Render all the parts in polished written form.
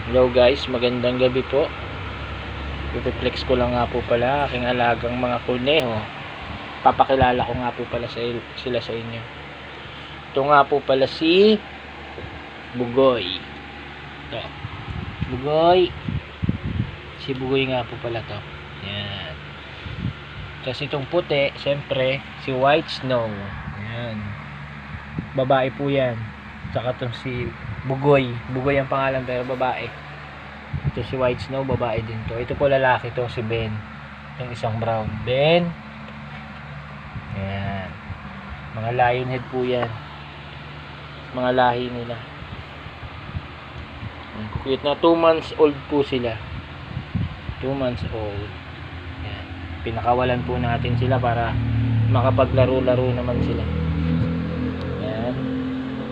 Hello guys, magandang gabi po. I-flex ko lang nga po pala aking alagang mga kuneho. Papakilala ko nga po pala sila sa inyo. Ito nga po pala si Bugoy. Ito. Bugoy. Si Bugoy nga po pala to. Yan. Tapos itong puti, siyempre, si White Snow. Yan. Babae po yan. Tsaka itong si Bugoy. Bugoy ang pangalan pero babae. Ito si White Snow, babae din to. Ito po lalaki to, si Ben. Yung isang brown. Ben. Ayan. Mga lionhead po yan. Mga lahi nila. Cute na 2 months old po sila. 2 months old. Ayan. Pinakawalan po natin sila para makapaglaro-laro naman sila. Ayan.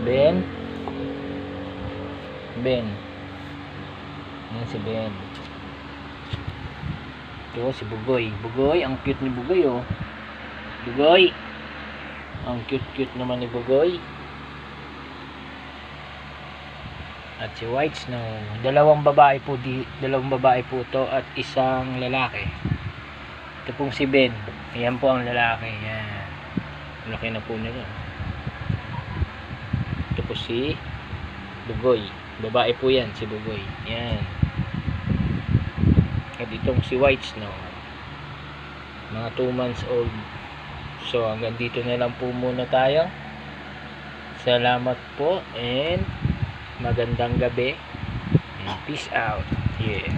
Ben. Ben. Ayan si Ben. Ito si Bugoy. Bugoy, ang cute ni Bugoy oh. Bugoy. Ang cute naman ni Bugoy. At si White Snow. Dalawang babae po to at isang lalaki. Ito pong si Ben. Ayan po ang lalaki. Ayan. Laki na po nila. Ito po si Bugoy. Babae po yan, si Bugoy. Yan. At itong si White Snow. Mga 2 months old. So, hanggang dito na lang po muna tayo. Salamat po and magandang gabi. And peace out. Yeah.